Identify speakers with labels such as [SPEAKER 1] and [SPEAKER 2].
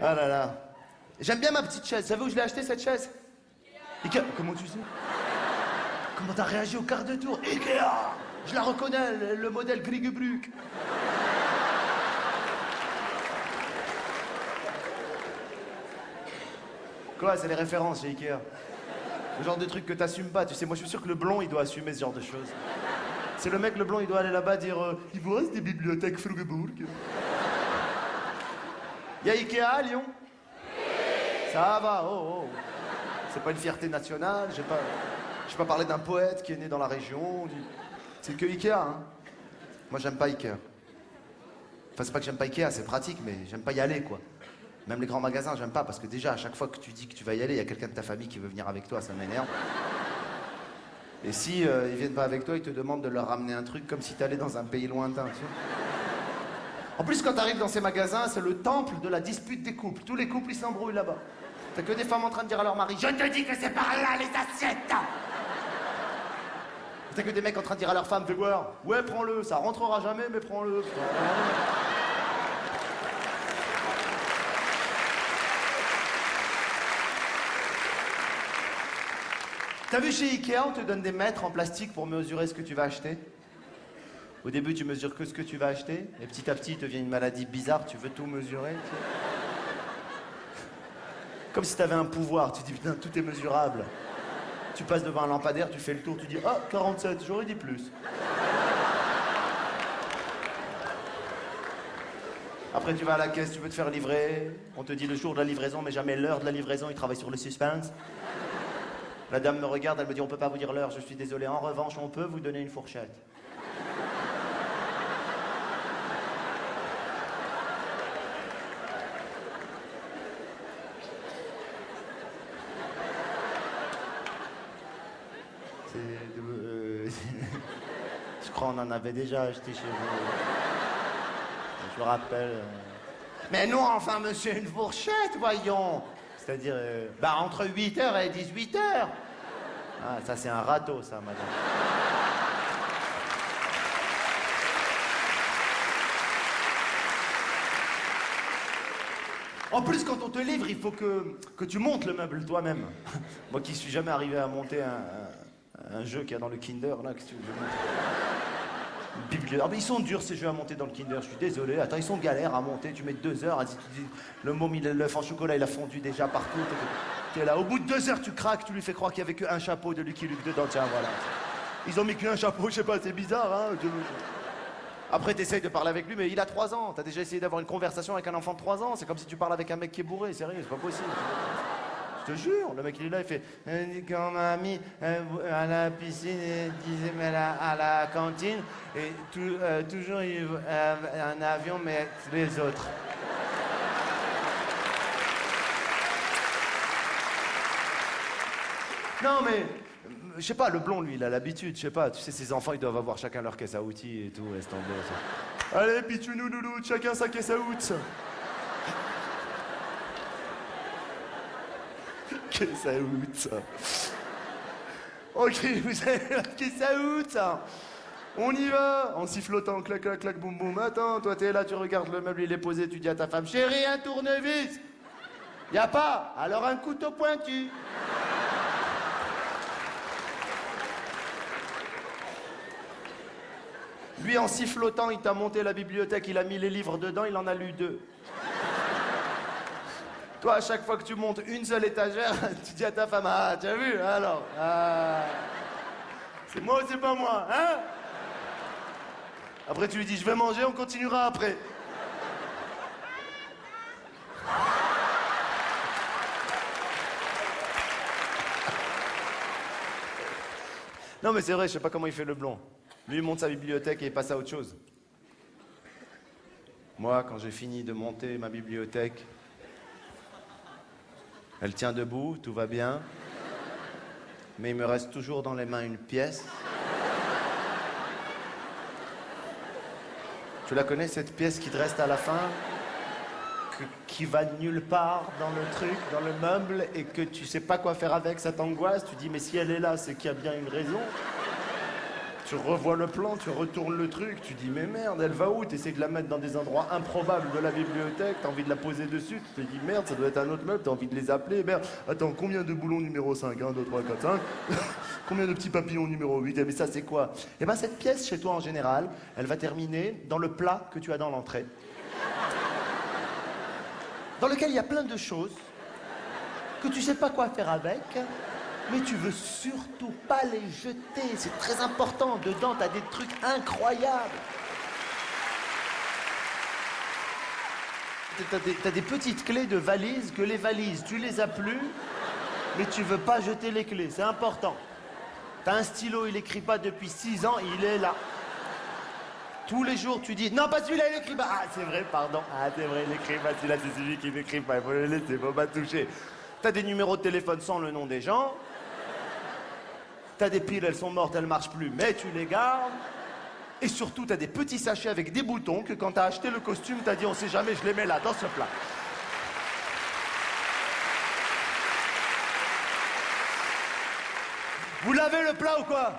[SPEAKER 1] Ah là là. J'aime bien ma petite chaise. Vous savez où je l'ai acheté, cette chaise? Ikea. Comment tu sais? Comment t'as réagi au quart de tour? Ikea. Je la reconnais, le modèle Griegebruck. Quoi, c'est les références chez Ikea. Le genre de truc que t'assumes pas. Tu sais, moi je suis sûr que le blond, il doit assumer ce genre de choses. C'est le mec, le blond, il doit aller là-bas dire il vous reste des bibliothèques Frugebourg? Y a Ikea à Lyon? Ça va, oh, oh. C'est pas une fierté nationale, j'ai pas parlé d'un poète qui est né dans la région. C'est que Ikea, hein. Moi, j'aime pas Ikea. Enfin, c'est pas que j'aime pas Ikea, c'est pratique, mais j'aime pas y aller, quoi. Même les grands magasins, j'aime pas, parce que déjà, à chaque fois que tu dis que tu vas y aller, il y a quelqu'un de ta famille qui veut venir avec toi, ça m'énerve. Et si ils viennent pas avec toi, ils te demandent de leur ramener un truc comme si t'allais dans un pays lointain, tu sais. En plus, quand t'arrives dans ces magasins, c'est le temple de la dispute des couples. Tous les couples, ils s'embrouillent là-bas. T'as que des femmes en train de dire à leur mari « Je te dis que c'est par là, les assiettes !» T'as que des mecs en train de dire à leur femme « Fais voir, ouais, prends-le, ça rentrera jamais, mais prends-le. » T'as vu chez Ikea, on te donne des mètres en plastique pour mesurer ce que tu vas acheter? Au début, tu mesures que ce que tu vas acheter, et petit à petit, il te vient une maladie bizarre, tu veux tout mesurer, tu sais. Comme si t'avais un pouvoir, tu dis putain, tout est mesurable. Tu passes devant un lampadaire, tu fais le tour, tu dis ah, 47, j'aurais dit plus. Après, tu vas à la caisse, tu veux te faire livrer, on te dit le jour de la livraison, mais jamais l'heure de la livraison, ils travaillent sur le suspense. La dame me regarde, elle me dit on peut pas vous dire l'heure, je suis désolé. En revanche, on peut vous donner une fourchette. Je crois qu'on en avait déjà acheté chez vous. Je me rappelle. Mais non, enfin, monsieur, une fourchette, voyons. C'est-à-dire, entre 8h et 18h. Ah, ça, c'est un râteau, ça, madame. En plus, quand on te livre, il faut que tu montes le meuble toi-même. Moi qui suis jamais arrivé à monter un jeu qu'il y a dans le Kinder, là, qu'est-ce que tu veux Ah, mais ils sont durs ces jeux à monter dans le Kinder, je suis désolé. Attends, ils sont galères à monter, tu mets 2 heures, le môme, l'œuf en chocolat, il a fondu déjà partout. T'es là, au bout de 2 heures, tu craques, tu lui fais croire qu'il y avait qu'un chapeau de Lucky Luke dedans, tiens, voilà. Ils ont mis qu'un chapeau, je sais pas, c'est bizarre, hein. Après, t'essayes de parler avec lui, mais il a 3 ans. T'as déjà essayé d'avoir une conversation avec un enfant de 3 ans? C'est comme si tu parles avec un mec qui est bourré, sérieux, c'est pas possible. Je te jure, le mec il est là, il fait quand on m'a mis à la piscine, il disait mais à la cantine, et toujours un avion, mais les autres. Non mais, je sais pas, le blond lui, il a l'habitude, je sais pas, tu sais, ses enfants ils doivent avoir chacun leur caisse à outils et tout, laisse tomber ça. Allez, pitchounou louloute, chacun sa caisse à outils. Caisse à outils. Ok, vous avez la caisse à outils. On y va, en sifflotant, clac, clac, clac, boum, boum. Attends, toi t'es là, tu regardes le meuble, il est posé, tu dis à ta femme, chérie, un tournevis. Y a pas, alors un couteau pointu. Lui, en sifflotant, il t'a monté la bibliothèque, il a mis les livres dedans, il en a lu 2. Toi, à chaque fois que tu montes une seule étagère, tu dis à ta femme, ah, t'as vu, alors, c'est moi ou c'est pas moi, hein? Après, tu lui dis, je vais manger, on continuera après. Non, mais c'est vrai, je sais pas comment il fait le blond. Lui, il monte sa bibliothèque et il passe à autre chose. Moi, quand j'ai fini de monter ma bibliothèque, elle tient debout, tout va bien. Mais il me reste toujours dans les mains une pièce. Tu la connais, cette pièce qui te reste à la fin? Qui va nulle part dans le truc, dans le meuble, et que tu sais pas quoi faire avec, ça t'angoisse. Tu dis, mais si elle est là, c'est qu'il y a bien une raison. Tu revois le plan, tu retournes le truc, tu dis mais merde, elle va où? T'essaies de la mettre dans des endroits improbables de la bibliothèque, t'as envie de la poser dessus, tu te dis merde, ça doit être un autre meuble, t'as envie de les appeler, merde. Attends, combien de boulons numéro 5? 1, 2, 3, 4, 5. Combien de petits papillons numéro 8? Eh mais ça c'est quoi? Eh ben cette pièce chez toi en général, elle va terminer dans le plat que tu as dans l'entrée. Dans lequel il y a plein de choses que tu sais pas quoi faire avec. Mais tu veux surtout pas les jeter, c'est très important. Dedans, t'as des trucs incroyables. T'as des petites clés de valises que les valises, tu les as plus, mais tu veux pas jeter les clés, c'est important. T'as un stylo, il écrit pas depuis 6 ans, il est là. Tous les jours, tu dis, non, pas celui-là, il écrit pas. Ah, c'est vrai, pardon. Ah, c'est vrai, il écrit pas, celui-là, c'est celui qui n'écrit pas. Il faut le laisser, faut pas toucher. T'as des numéros de téléphone sans le nom des gens. T'as des piles, elles sont mortes, elles marchent plus, mais tu les gardes. Et surtout, t'as des petits sachets avec des boutons que quand t'as acheté le costume, t'as dit on sait jamais, je les mets là, dans ce plat. Vous lavez le plat ou quoi?